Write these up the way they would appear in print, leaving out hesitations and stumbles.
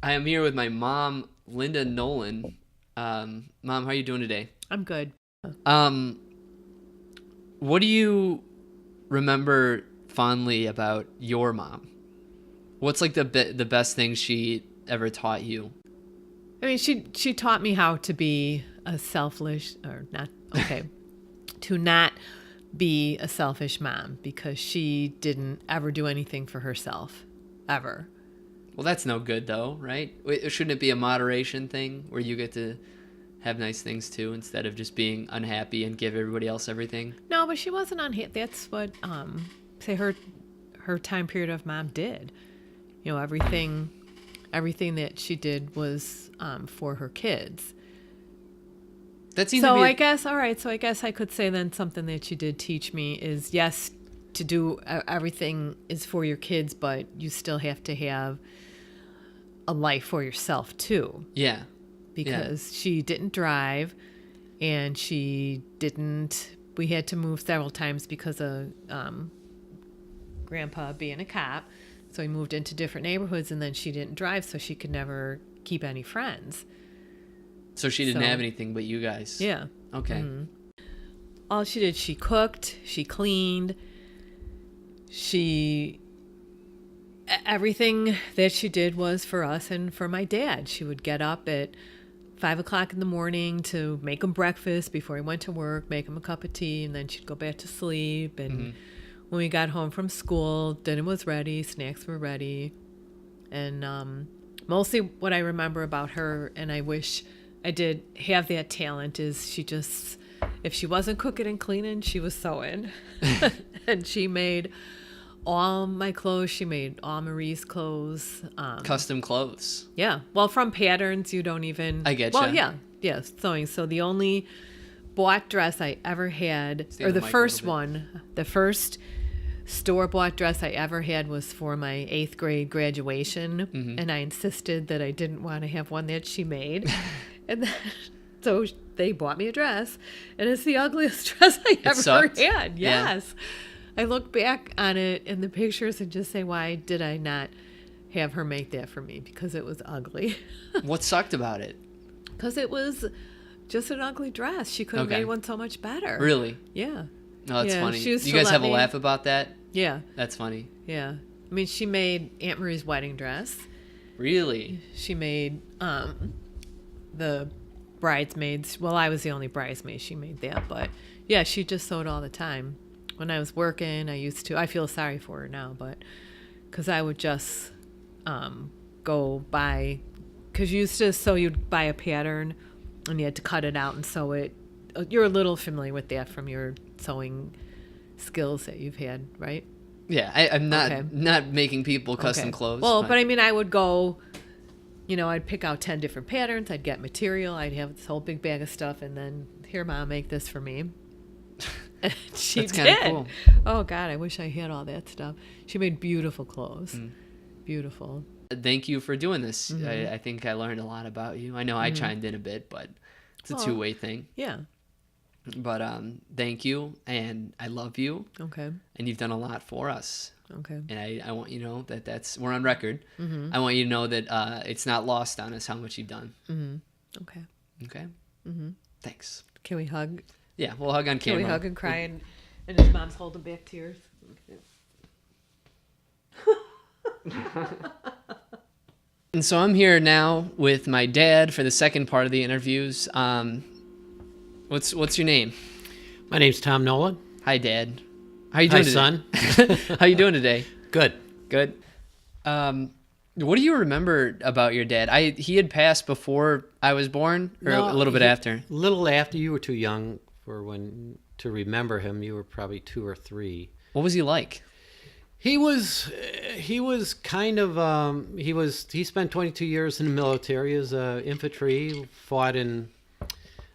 I am here with my mom, Linda Nolan. Mom, how are you doing today? I'm good. What do you remember fondly about your mom? What's like the best thing she ever taught you? I mean, she taught me how to be a selfish or not. Okay, to not be a selfish mom because she didn't ever do anything for herself, ever. Well, that's no good though, right? Shouldn't it be a moderation thing where you get to have nice things too instead of just being unhappy and give everybody else everything? No, but she wasn't unhappy. That's what say her time period of mom did. You know, everything that she did was for her kids. That seems So to be I guess, all right, so I guess I could say then something that she did teach me is, yes, to do everything is for your kids, but you still have to have a life for yourself too. Yeah. Because she didn't drive and we had to move several times because of Grandpa being a cop. So we moved into different neighborhoods, and then she didn't drive, so she could never keep any friends. So she didn't have anything but you guys. Yeah. Okay. Mm-hmm. All she did, she cooked, she cleaned, everything that she did was for us and for my dad. She would get up at 5 o'clock in the morning to make him breakfast before he went to work, make him a cup of tea, and then she'd go back to sleep. And when we got home from school, dinner was ready, snacks were ready. And mostly what I remember about her, and I wish I did have that talent, is she just, if she wasn't cooking and cleaning, she was sewing. And she made all my clothes. She made all Marie's clothes. Custom clothes. Yeah. Well, from patterns, you don't even... I get Well, ya. yeah, sewing. So the only bought dress I ever had, or the first one, the first store-bought dress I ever had was for my 8th grade graduation. And I insisted that I didn't want to have one that she made. And then, so they bought me a dress, and it's the ugliest dress I ever sucked? had. Yeah. Yes. I look back on it in the pictures and just say, why did I not have her make that for me? Because it was ugly. What sucked about it? Because it was just an ugly dress. She could have made one so much better. Really? Yeah. Oh, that's Yeah, funny. she used You to guys let have a me- laugh about that? Yeah. That's funny. Yeah. I mean, she made Aunt Marie's wedding dress. Really? She made the bridesmaids. Well, I was the only bridesmaid. She made that. But, yeah, she just sewed all the time. When I was working, I feel sorry for her now, but because I would just go buy, because you used to sew, you'd buy a pattern and you had to cut it out and sew it. You're a little familiar with that from your sewing skills that you've had, right? Yeah, I'm not making people custom clothes. Well, but I mean, I would go, I'd pick out 10 different patterns. I'd get material. I'd have this whole big bag of stuff, and then, here, Mom, make this for me. And she That's did. kinda cool. Oh, God, I wish I had all that stuff. She made beautiful clothes. Beautiful. Thank you for doing this. I think I learned a lot about you. I know I chimed in a bit, but it's a two-way thing. Yeah. But thank you, and I love you. Okay. And you've done a lot for us. Okay. And I want you to know that we're on record. I want you to know that it's not lost on us how much you've done. Okay. Okay? Thanks. Can we hug? Yeah, we'll hug on Can camera. we hug and cry and his mom's holding back tears? And so I'm here now with my dad for the second part of the interviews. What's your name? My name's Tom Nolan. Hi, Dad. How you doing today? son. How you doing today? Good. Good. What do you remember about your dad? He had passed before I was born, or a little bit after? A little after. You were too young to remember him. You were probably 2 or 3. What was he like? He was kind of he spent 22 years in the military as infantry. Fought in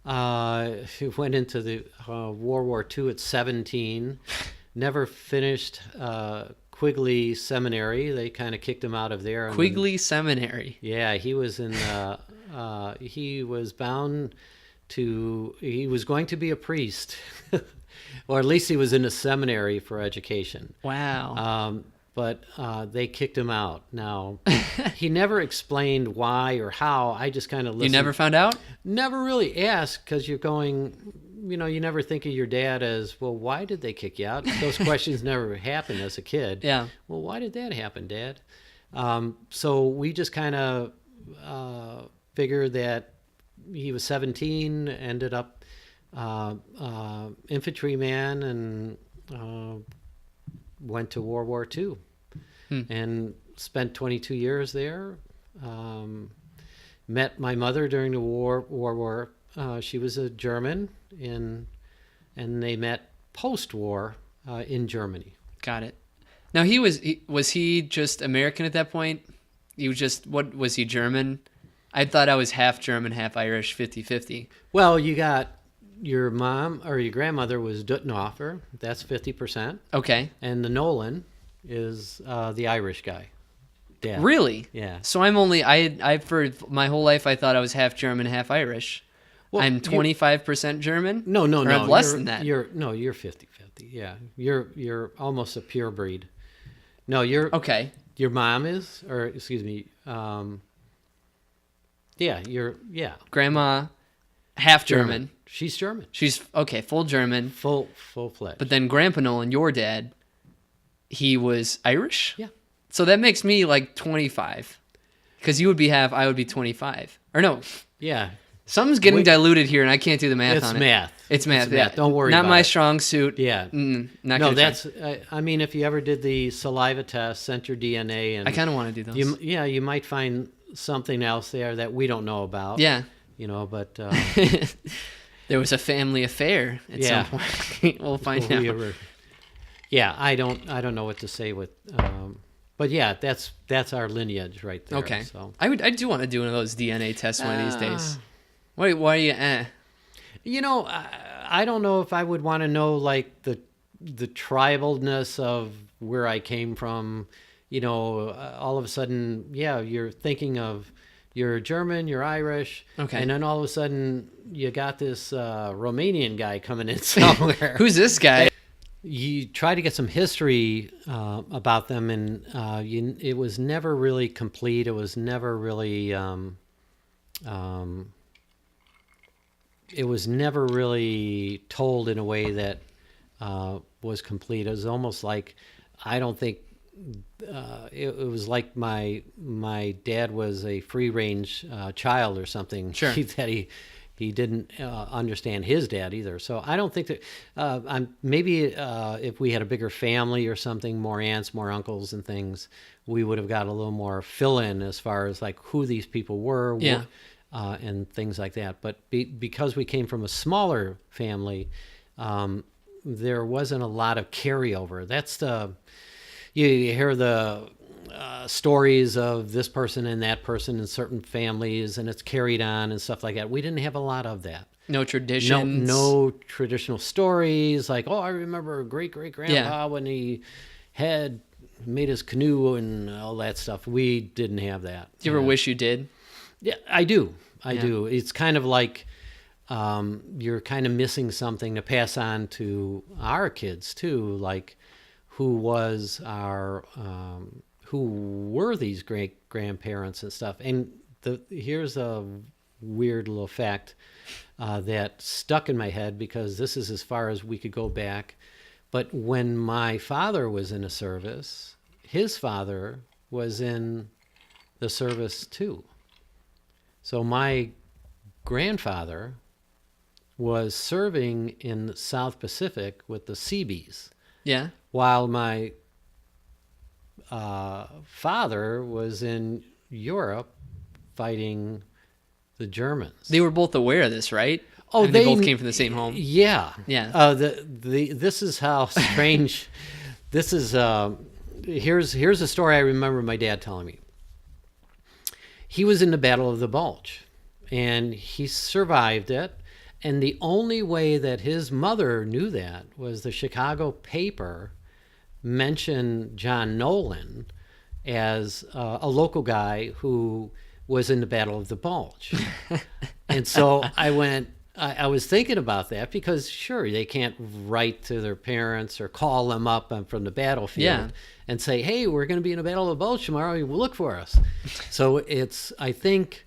he went into the World War II at 17. Never finished Quigley Seminary. They kind of kicked him out of there. Quigley Seminary. Yeah, he was in. He was bound to. He was going to be a priest, or at least he was in a seminary for education. Wow. but they kicked him out. Now, he never explained why or how. I just kind of listened. You never found out? Never really asked, because you're going, you know, you never think of your dad as, well, why did they kick you out? Those questions never happen as a kid. Yeah. Well, why did that happen, Dad? So we just kind of figured that he was 17, ended up infantryman, and went to World War II and spent 22 years there. Met my mother during the war. She was a German, and they met post-war in Germany. Got it. Now was he just American at that point? He was just, what was he, German? I thought I was half German, half Irish, 50-50. Well, you got your mom or your grandmother was Duttenhofer. That's 50%. Okay. And the Nolan is the Irish guy. Dad. Really? Yeah. So I for my whole life I thought I was half German, half Irish. Well, I'm 25% German? No. Or I'm less you're, than that. You're 50-50. Yeah. You're almost a pure breed. No, you're Okay. Your mom is, or excuse me, yeah. Grandma, half German. She's German. She's, okay, full German. Full fledged. But then Grandpa Nolan, your dad, he was Irish? Yeah. So that makes me like 25. Because you would be half, I would be 25. Or no, Yeah. something's getting diluted here and I can't do the math It's on it. math. It's math, yeah. Don't worry Not about my it. strong suit. Yeah. Not No, gonna try. that's. I mean, if you ever did the saliva test, sent your DNA, and I kind of want to do those. you might find something else there that we don't know about. Yeah. You know, but There was a family affair at Yeah. some point. We'll find we out. ever- yeah, I don't know what to say with. But yeah, that's our lineage right there. Okay. So I do want to do one of those DNA tests one of these days. Why are you you know, I don't know if I would want to know like the tribalness of where I came from. You know, all of a sudden, yeah, you're thinking of you're German, you're Irish, Okay. and then all of a sudden you got this Romanian guy coming in somewhere. Who's this guy? You try to get some history about them, and it was never really complete. It was never really told in a way that was complete. It was almost like, I don't think it was like my dad was a free range child or something. Sure. That he didn't understand his dad either. So I don't think that maybe if we had a bigger family or something, more aunts, more uncles and things, we would have got a little more fill in as far as like who these people were. Yeah. And things like that. But because we came from a smaller family, there wasn't a lot of carryover. That's you hear the stories of this person and that person in certain families, and it's carried on and stuff like that. We didn't have a lot of that. No traditions. No traditional stories like, oh, I remember great grandpa when he had made his canoe and all that stuff. We didn't have that. Do you ever wish you did? Yeah, I do. I do. It's kind of like you're kind of missing something to pass on to our kids too, like who were these great grandparents and stuff. And here's a weird little fact that stuck in my head, because this is as far as we could go back. But when my father was in a service, his father was in the service too. So my grandfather was serving in the South Pacific with the Seabees, Yeah. while my father was in Europe fighting the Germans. They were both aware of this, right? Oh, I mean, they both came from the same home. Yeah. Yeah. This is how strange. This is here's a story I remember my dad telling me. He was in the Battle of the Bulge, and he survived it. And the only way that his mother knew that was the Chicago paper mentioned John Nolan as a local guy who was in the Battle of the Bulge. And so I went, I was thinking about that because sure, they can't write to their parents or call them up from the battlefield Yeah. and say, hey, we're going to be in the Battle of the Bulge tomorrow. Look for us. So I think,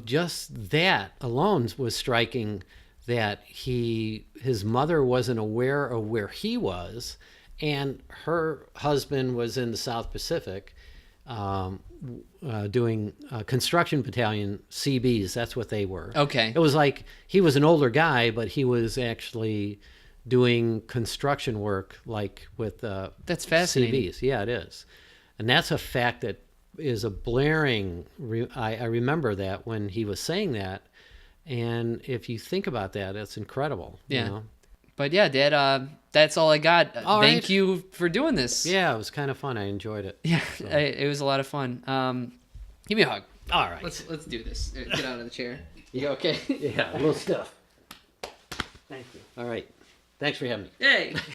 just that alone was striking, that his mother wasn't aware of where he was, and her husband was in the South Pacific doing construction battalion CBs. That's what they were. Okay. It was like he was an older guy, but he was actually doing construction work, like with That's fascinating. CBs. Yeah, it is. And that's a fact that is a blaring. I remember that when he was saying that. And if you think about that, that's incredible. Yeah. You know? But yeah, Dad, that's all I got. All Thank right. you for doing this. Yeah, it was kind of fun. I enjoyed it. Yeah, So. it was a lot of fun. Give me a hug. All right. Let's do this. Get out of the chair. You okay? Yeah, a little stuff. Thank you. All right. Thanks for having me. Hey.